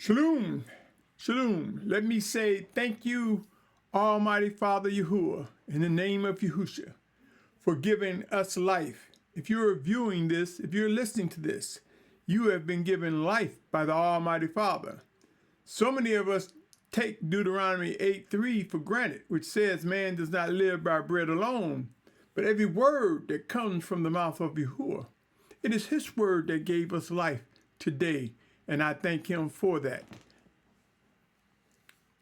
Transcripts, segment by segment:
Shalom, shalom. Let me say thank you, Almighty Father Yahuah, in the name of Yahusha, for giving us life. If you're viewing this, if you're listening to this, you have been given life by the Almighty Father. So many of us take Deuteronomy 8:3 for granted, which says man does not live by bread alone, but every word that comes from the mouth of Yahuah. It is his word that gave us life today, and I thank him for that.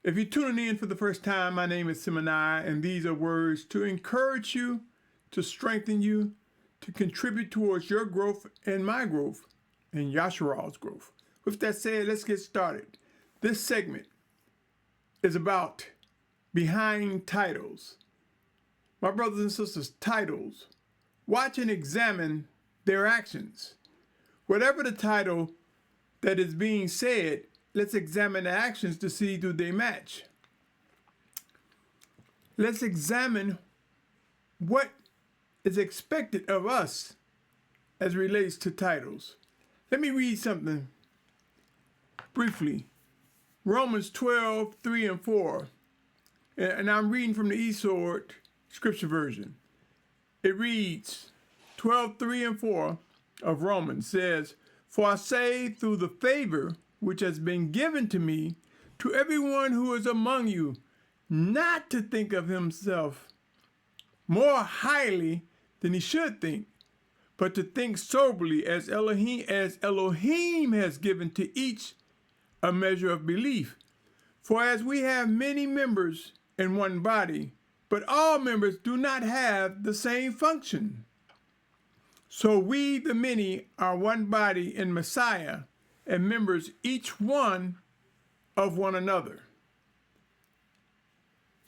If you're tuning in for the first time, my name is Symmanayah, and these are words to encourage you, to strengthen you, to contribute towards your growth and my growth, and Yahusha's growth. With that said, let's get started. This segment is about behind titles. My brothers and sisters, titles. Watch and examine their actions. Whatever the title that is being said, let's examine the actions to see do they match. Let's examine what is expected of us as relates to titles. Let me read something briefly. Romans 12:3 and 4. And I'm reading from the eSword Scripture version. It reads, 12:3 and 4 of Romans says, "For I say through the favor which has been given to me, to everyone who is among you, not to think of himself more highly than he should think, but to think soberly as Elohim has given to each a measure of belief. For as we have many members in one body, but all members do not have the same function, so we, the many, are one body in Messiah, and members each one of one another."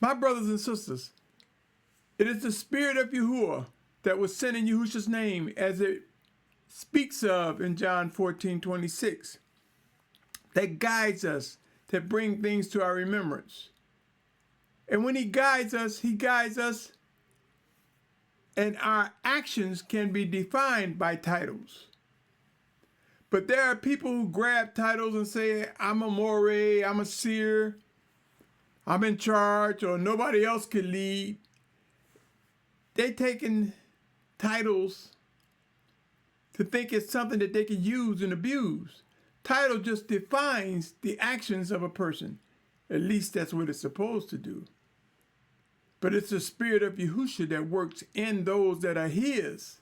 My brothers and sisters, it is the Spirit of Yahuah that was sent in Yahusha's name, as it speaks of in John 14:26, that guides us, that brings things to our remembrance. And when he guides us, and our actions can be defined by titles. But there are people who grab titles and say, I'm a moray, I'm a seer, I'm in charge, or nobody else can lead. They're taking titles to think it's something that they can use and abuse. Title just defines the actions of a person. At least that's what it's supposed to do. But it's the Spirit of Yahusha that works in those that are his.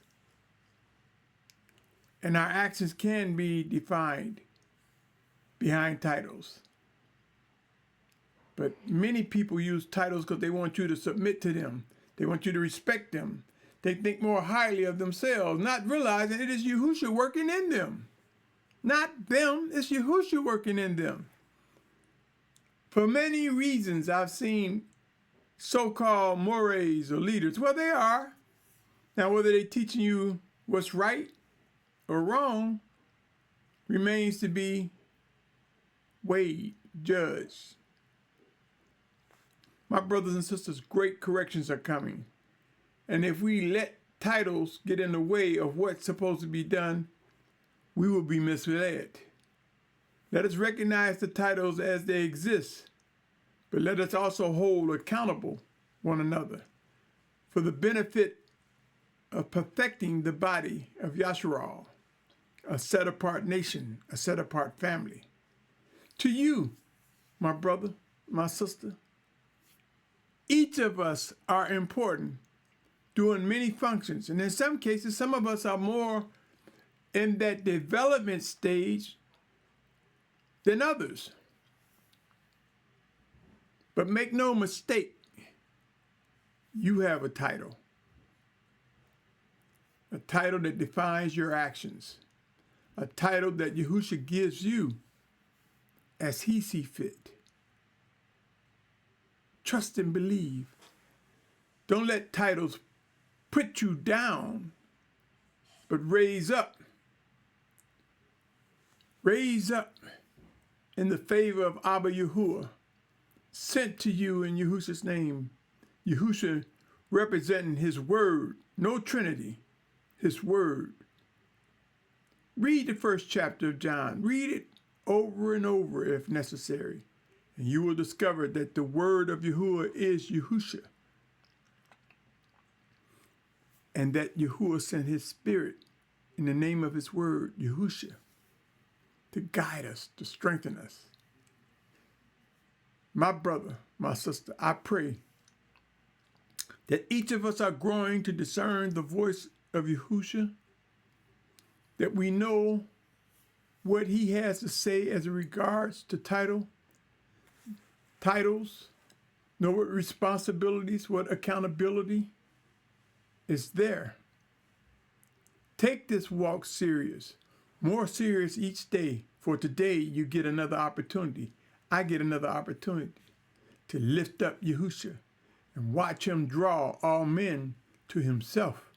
And our actions can be defined behind titles. But many people use titles because they want you to submit to them. They want you to respect them. They think more highly of themselves, not realizing it is Yahusha working in them. Not them, it's Yahusha working in them. For many reasons, I've seen so-called mores or leaders. Well, they are. Now, whether they're teaching you what's right or wrong remains to be weighed, judged. My brothers and sisters, great corrections are coming. And if we let titles get in the way of what's supposed to be done, we will be misled. Let us recognize the titles as they exist, but let us also hold accountable one another for the benefit of perfecting the body of Yahusha, a set-apart nation, a set-apart family. To you, my brother, my sister, each of us are important doing many functions. And in some cases, some of us are more in that development stage than others. But make no mistake, you have a title that defines your actions, a title that Yahusha gives you as he sees fit. Trust and believe. Don't let titles put you down, but raise up. Raise up in the favor of Abba Yahuah, sent to you in Yahusha's name. Yahusha representing his word, no Trinity, his word. Read the first chapter of John. Read it over and over if necessary, and you will discover that the word of Yahuah is Yahusha, and that Yahuah sent his spirit in the name of his word, Yahusha, to guide us, to strengthen us. My brother, my sister, I pray that each of us are growing to discern the voice of Yahusha, that we know what he has to say as regards to titles, know what responsibilities, what accountability is there. Take this walk serious, more serious each day, for today you get another opportunity. I get another opportunity to lift up Yahusha and watch him draw all men to himself.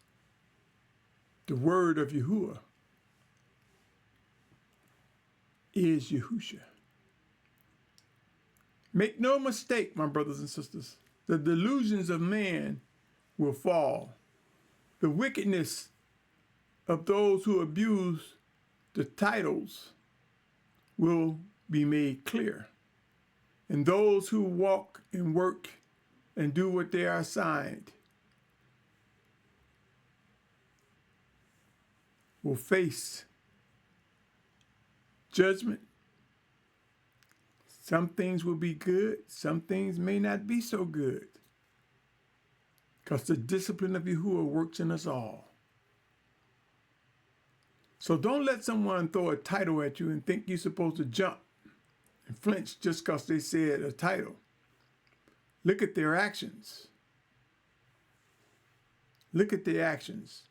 The word of Yahuah is Yahusha. Make no mistake, my brothers and sisters, the delusions of man will fall. The wickedness of those who abuse the titles will be made clear. And those who walk and work and do what they are assigned will face judgment. Some things will be good, some things may not be so good, because the discipline of Yahuah works in us all. So don't let someone throw a title at you and think you're supposed to jump and flinch just because they said a title. Look at their actions. Look at their actions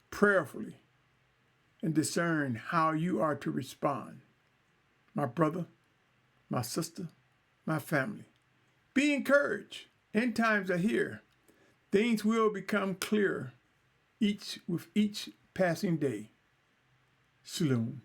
prayerfully and discern how you are to respond. My brother, my sister, my family, be encouraged. End times are here. Things will become clearer with each passing day. Shalom.